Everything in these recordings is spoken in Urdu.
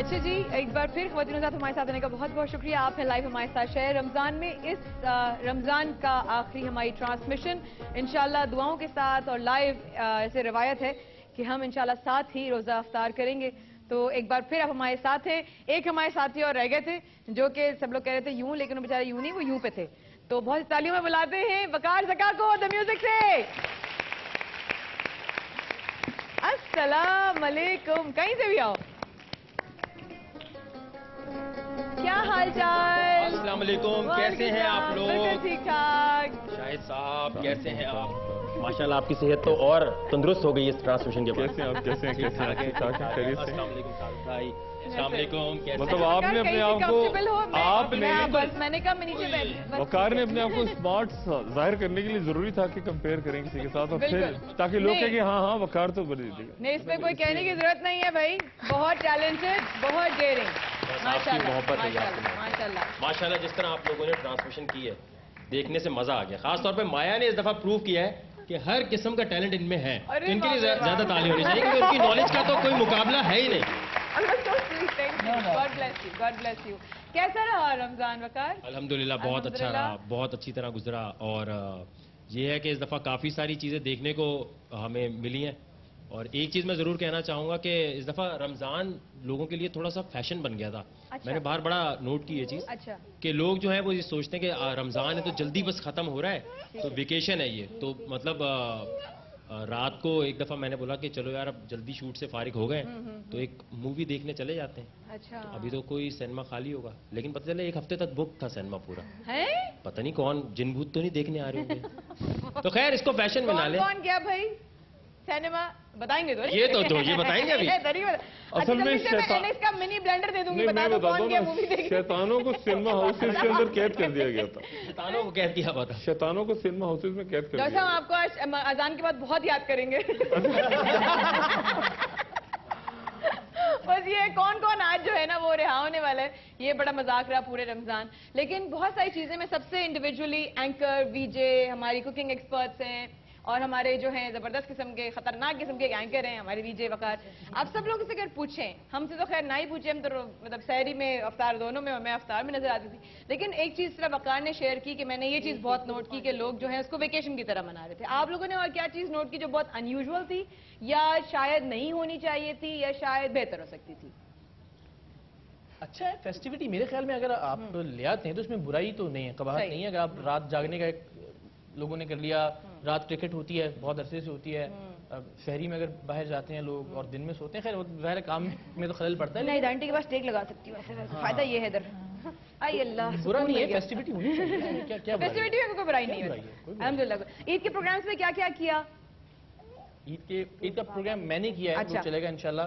اچھا جی، ایک بار پھر خواتین و حضرات ہمارے ساتھ آنے کا بہت بہت شکریہ. آپ ہیں لائیو ہمارے ساتھ شہر رمضان میں. اس رمضان کا آخری ہماری ٹرانسمیشن انشاءاللہ دعاؤں کے ساتھ اور لائیو ایسے روایت ہے کہ ہم انشاءاللہ ساتھ ہی روزہ افطار کریں گے. تو ایک بار پھر آپ ہمارے ساتھ ہیں. ایک ہمارے ساتھی اور رہ گئے تھے جو کہ سب لوگ کہہ رہے تھے یوں، لیکن وہ بیچارے یوں نہیں، وہ یوں پہ تھے. تو بہت تالیوں میں بلاتے ہیں وقار زکا کو دا میوزک سے. السلام علیکم. کہیں سے بھی آؤ. کیا حال چال؟ السلام علیکم. کیسے ہیں آپ لوگ؟ بالکل ٹھیک ٹھاک. شاہد صاحب کیسے ہیں آپ؟ ماشاءاللہ آپ کی صحت تو اور تندرست ہو گئی اس ٹرانسمیشن کے بعد. کیسے ہیں آپ؟ کیسے ہیں؟ کیسے ہیں؟ ٹھیک ٹھاک ہیں؟ خیریت سے؟ السلام علیکم صاحب بھائی. السلام علیکم. کیسے مطلب آپ نے اپنے آپ کو میں نے کہا میں نیچے بیٹھ. وقار نے اپنے آپ کو اسمارٹ ظاہر کرنے کے لیے ضروری تھا کہ کمپیئر کریں کسی کے ساتھ اور پھر تاکہ لوگ کہیں کہ ہاں ہاں وقار تو بڑی دے گا. نہیں، اس میں کوئی کہنے کی ضرورت نہیں ہے بھائی. بہت ٹیلنٹڈ، بہت ڈیئرنگ. ماشاءاللہ جس طرح آپ لوگوں نے ٹرانسمیشن کی ہے دیکھنے سے مزہ آ گیا. خاص طور پہ مایا نے اس دفعہ پروو کیا ہے کہ ہر قسم کا ٹیلنٹ ان میں ہے. ان کے لیے زیادہ تعلیم ہونی چاہیے کیونکہ ان کی نالج کا تو کوئی مقابلہ ہے ہی نہیں. God bless you. کیسا رہا رمضان وقار؟ الحمدللہ بہت اچھا رہا، بہت اچھی طرح گزرا. اور یہ ہے کہ اس دفعہ کافی ساری چیزیں دیکھنے کو ہمیں ملی ہیں. اور ایک چیز میں ضرور کہنا چاہوں گا کہ اس دفعہ رمضان لوگوں کے لیے تھوڑا سا فیشن بن گیا تھا. میں نے باہر بڑا نوٹ کی یہ چیز کہ لوگ جو ہیں وہ یہ سوچتے ہیں کہ رمضان ہے تو جلدی بس ختم ہو رہا ہے تو ویکیشن ہے یہ تو مطلب رات کو ایک دفعہ میں نے بولا کہ چلو یار اب جلدی شوٹ سے فارغ ہو گئے تو ایک مووی دیکھنے چلے جاتے ہیں. ابھی تو کوئی سینما خالی ہوگا لیکن پتہ چلے ایک ہفتے تک بک تھا سینما پورا. پتہ نہیں کون جن بھوت تو نہیں دیکھنے آ رہے ہوں گے. تو خیر اس کو فیشن بنا لیں. کون کیا بھائی سینما بتائیں گے؟ تو یہ بتائیں گے ابھی. اصل میں اس کا منی بلینڈر دے دوں گی. بتا دو کون کیا مووی دیکھ. شیطانوں کو سینما ہاؤسز کے اندر قید کر دیا گیا تھا. شیطانوں کو قید کیا ہوا تھا. شیطانوں کو سینما ہاؤسز میں قید کر دیا. جیسا ہم آپ کو اذان کے بعد بہت یاد کریں گے. بس یہ کون کون آج جو ہے نا وہ رہا ہونے والا ہے. یہ بڑا مذاق رہا پورے رمضان. لیکن بہت ساری چیزیں میں سب سے انڈیویجولی اینکر وی جے ہماری کوکنگ ایکسپرٹس ہیں اور ہمارے جو ہیں زبردست قسم کے خطرناک قسم کے اینکر ہیں ہمارے وی جے وقار. آپ سب لوگ سے اگر پوچھیں, ہم سے تو خیر نہ ہی پوچھیں, ہم تو مطلب سحری میں افطار دونوں میں اور میں افطار میں نظر آتی تھی. لیکن ایک چیز صرف وقار نے شیئر کی کہ میں نے یہ چیز بہت نوٹ کی کہ لوگ جو ہیں اس کو ویکیشن کی طرح منا رہے تھے. آپ لوگوں نے اور کیا چیز نوٹ کی جو بہت انیوژول تھی یا شاید نہیں ہونی چاہیے تھی یا شاید بہتر ہو سکتی تھی؟ اچھا ہے فیسٹیوٹی میرے خیال میں اگر آپ لے آتے ہیں تو اس میں برائی تو نہیں ہے, قباحت نہیں ہے. اگر آپ رات جاگنے کا ایک لوگوں نے کر لیا, رات کرکٹ ہوتی ہے بہت عرصے سے ہوتی ہے, شہری میں اگر باہر جاتے ہیں لوگ اور دن میں سوتے ہیں, خیر ظاہر کام میں تو خلل پڑتا ہے. نہیں ڈانٹی کے پاس ٹیک لگا سکتی ہوں, فائدہ یہ ہے ادھر. آئی اللہ برا نہیں ہے, فیسٹیوٹی ہونی چاہیے. کیا فیسٹیوٹی میں کوئی برائی نہیں ہے الحمدللہ. عید کے پروگرامز میں کیا کیا کیا؟ عید کا پروگرام میں نے کیا ہے, وہ چلے گا انشاءاللہ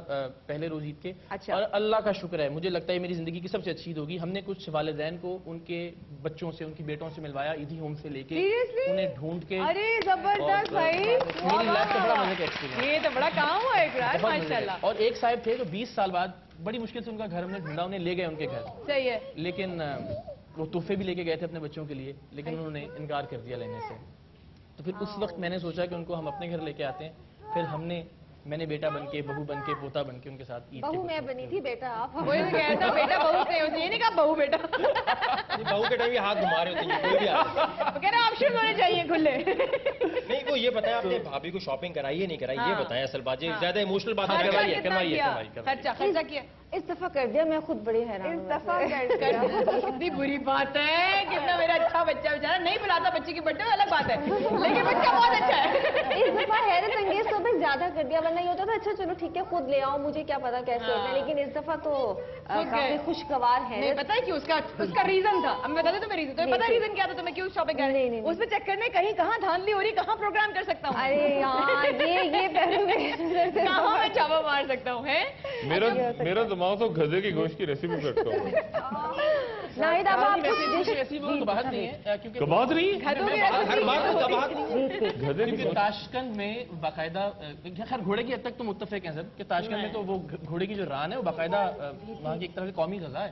پہلے روز عید کے. اور اللہ کا شکر ہے, مجھے لگتا ہے میری زندگی کی سب سے اچھی عید ہوگی. ہم نے کچھ والدین کو ان کے بچوں سے, ان کی بیٹوں سے ملوایا, عیدی ہوم سے لے کے انہیں ڈھونڈ کے. ارے زبردست بھائی, میری لائف کا بڑا مزے کا ایکسپیرینس. یہ تو بڑا کام ہوا ہے یار ماشاءاللہ. اور ایک صاحب تھے جو 20 سال بعد بڑی مشکل سے ان کا گھر ہم نے ڈھونڈا, انہیں لے گئے ان کے گھر. صحیح ہے. لیکن وہ تحفے بھی لے کے گئے تھے اپنے بچوں کے لیے, لیکن انہوں نے انکار کر دیا لینے سے. تو پھر اس وقت میں نے سوچا کہ ان کو ہم اپنے گھر لے کے آتے ہیں. پھر میں نے بیٹا بن کے, بہو بن کے, پوتا بن کے ان کے ساتھ عید. بہو میں بنی تھی, بیٹا آپ. وہی تو کہہ رہا تھا بیٹا بہو سے, یہ نہیں کہا بہو بیٹا. بہو کے ٹائم یہ ہاتھ گھما رہے ہوتے ہیں, کوئی بھی وہ کہہ رہے آپشن ہونے چاہیے کھلے. نہیں وہ یہ بتائیں آپ نے بھابھی کو شاپنگ کرائی ہے نہیں کرائی, یہ بتائیں اصل بات. یہ زیادہ ایموشنل بات ہے. خرچہ کیا اس دفعہ کر دیا, میں خود بڑی حیران ہوں. اس دفعہ کتنی بری بات ہے, کتنا میرا اچھا بچہ بیچارہ نہیں بلاتا بچے کی برتھ ڈے, الگ بات ہے, لیکن بچہ بہت اچھا ہے. اس دفعہ حیرت انگیز تو میں زیادہ کر دیا, ورنہ یہ ہوتا تھا اچھا چلو ٹھیک ہے خود لے آؤ, مجھے کیا پتا کیسے ہوتا ہے. لیکن اس دفعہ تو کافی خوشگوار ہے. نہیں پتا ہے کہ اس کا ریزن تھا, اب میں بتا دوں تمہیں ریزن, تمہیں پتا ریزن کیا تھا, تمہیں کیوں شاپنگ کر رہی ہے اس میں چکر میں کہیں کہاں دھاندلی ہو رہی, کہاں پروگرام کر سکتا ہوں. ارے یار یہ کہاں میں چھاپا مار سکتا ہوں. میرا دماغ تو گدھے کی گوشت کی ریسیپی کرتا ہوں. ناہید اب آپ کباہت نہیں ہے. تاشقند میں باقاعدہ, خیر گھوڑے کی حد تک تو متفق ہیں سر کہ تاشقند میں تو وہ گھوڑے کی جو ران ہے وہ باقاعدہ وہاں کی ایک طرح سے قومی غذا ہے.